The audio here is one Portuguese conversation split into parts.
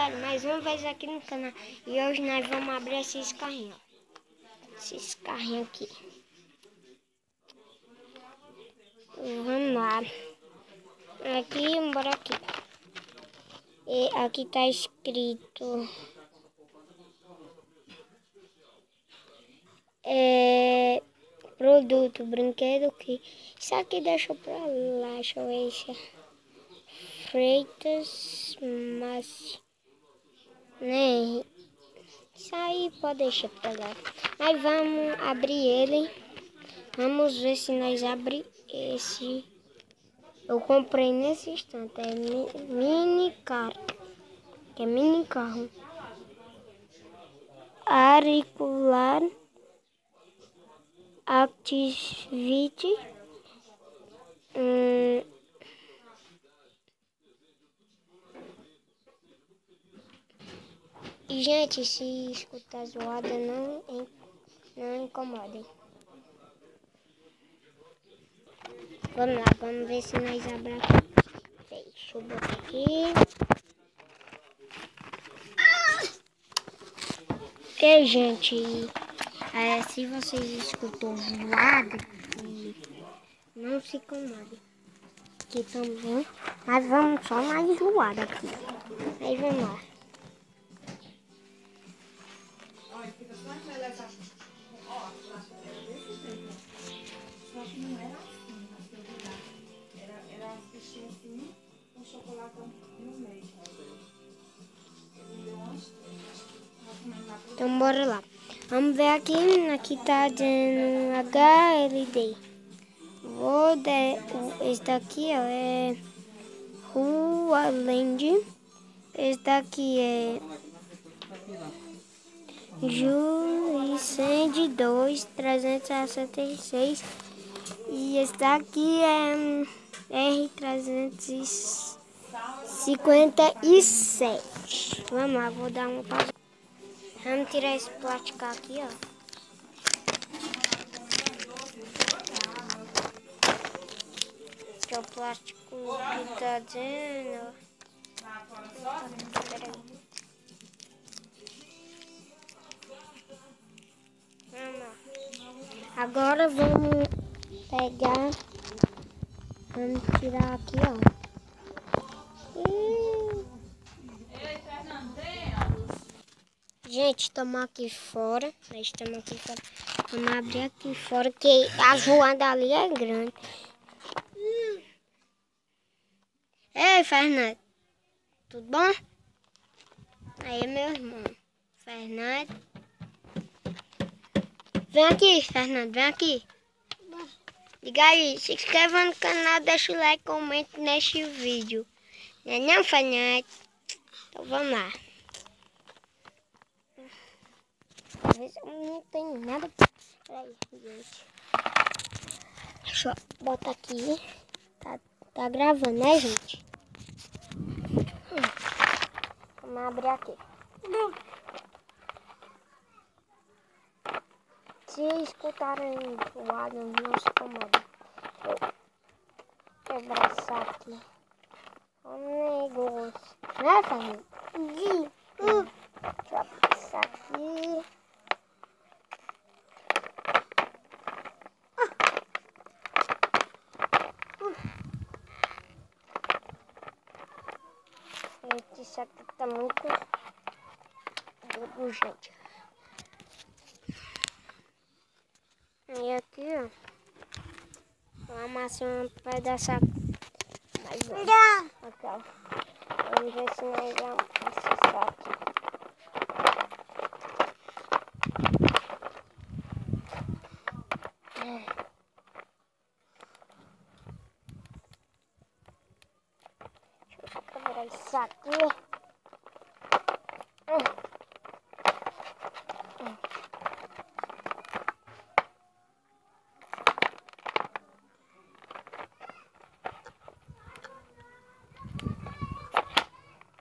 galera, mais uma vez aqui no canal. E hoje nós vamos abrir esses carrinhos, ó. Esses carrinhos aqui. Vamos lá. Aqui, bora aqui. E aqui tá escrito... produto, brinquedo que... Isso aqui deixa pra lá, deixa eu ver isso. Freitas, mas... né? Isso aí pode deixar pra lá. Aí vamos abrir ele. Vamos ver se nós abrimos esse. Eu comprei nesse instante. É mini carro. Que é mini carro. Auricular Activity. E gente, se escutar zoada, não incomodem. Vamos lá, vamos ver se nós abrimos aqui. Deixa eu botar aqui. E gente, se vocês escutam zoada, não se incomodem. Aqui também. Mas vamos só mais zoada aqui. Aí vamos lá. Só que não era assim, era as fichinhas assim, com chocolate no meio. Então bora lá. Vamos ver aqui. Aqui tá dizendo HLD. Esse daqui ó, é Rua Land. Esse daqui é Julicende 2, 366. E esse daqui é R357. Vamos lá, vou dar uma pausa. Vamos tirar esse plástico aqui, ó. Esse é o plástico que tá dizendo. Peraí. Vamos lá. Agora vamos pegar. Vamos tirar aqui, ó. Gente, estamos aqui fora. Vamos abrir aqui fora, que a zoada ali é grande. Ei, Fernando. Tudo bom? Aí, meu irmão. Fernando. Vem aqui, Fernando. Vem aqui. Liga aí. Se inscreva no canal, deixa o like, comente neste vídeo. Não, Fernando? Então, vamos lá. Não tem nada. Peraí, gente. Deixa eu botar aqui. Tá gravando, né, gente? Vamos abrir aqui. Se escutarem zoado, não se incomodem. Deixa eu quebrar isso aqui. Um negócio. Né, família? Deixa eu abrir isso aqui. Gente, isso aqui tá muito duro, gente. E aqui, ó. Eu amassei um pedaço mais grande. Aqui, ó. Vamos ver se nós vamos isso aqui. Deixa eu quebrar isso aqui.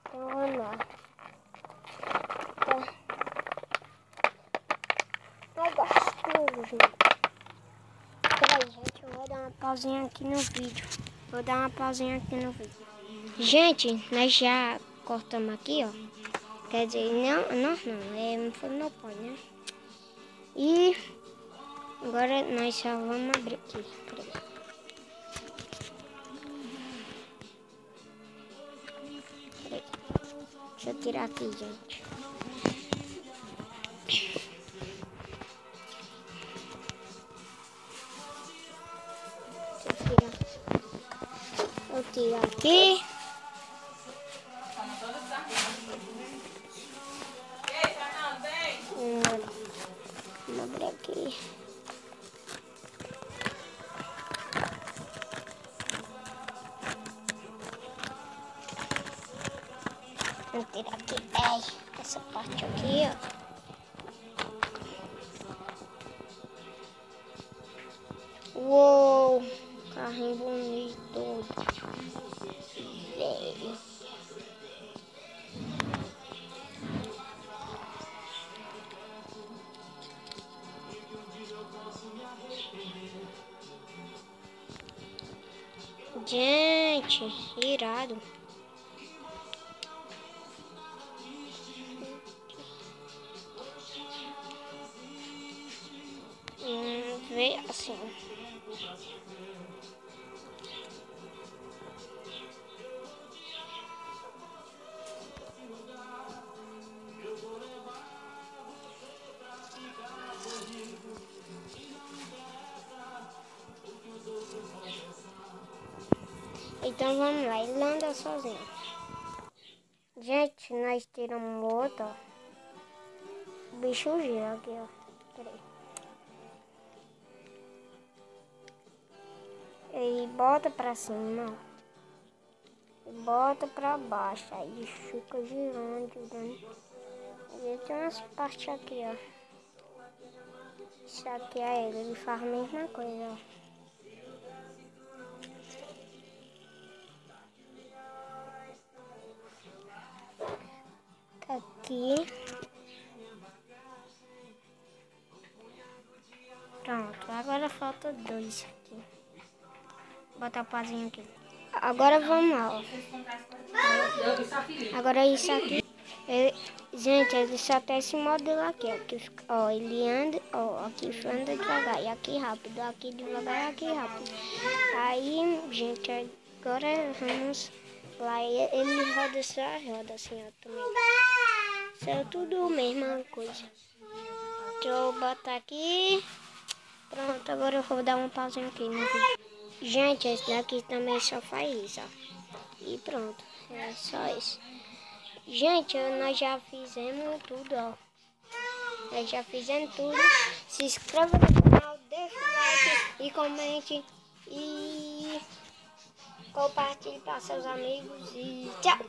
Então vamos lá. Ai, gostoso, gente. Peraí, gente, eu vou dar uma pausinha aqui no vídeo. Gente, nós já cortamos aqui, ó. Quer dizer, não, foi meu pai, né? E agora nós só vamos abrir aqui. Peraí. Deixa eu tirar aqui, gente. Vou tirar aqui. Vamos abrir aqui. Vou tirar aqui. Essa parte aqui, ó. Uou! Carrinho bonito. Velho. Gente, irado. Vê assim. Então vamos lá, ele anda sozinho. Gente, nós tiramos o outro, ó. O bicho gira aqui, ó. Peraí. E bota pra cima, ó. E bota pra baixo. Aí fica girando. E tem umas partes aqui, ó. Isso aqui é ele faz a mesma coisa, ó. Aqui. Pronto, agora falta 2 aqui. Vou botar o pazinho aqui. Agora vamos lá, ó. Agora isso aqui. Gente, ele só tem esse modelo aqui, ó. Que, ó, ele anda, ó, aqui anda devagar e aqui rápido. Aqui devagar e aqui rápido. Aí, gente, agora vamos lá. Ele roda só a roda assim, ó, também. Isso é tudo a mesma coisa. Deixa eu botar aqui. Pronto, agora eu vou dar um pauzinho aqui no vídeo. Gente, esse daqui também só faz isso, ó. E pronto, é só isso. Gente, nós já fizemos tudo, ó. Nós já fizemos tudo. Se inscreva no canal, deixa o like e comente. E compartilhe para seus amigos. E tchau!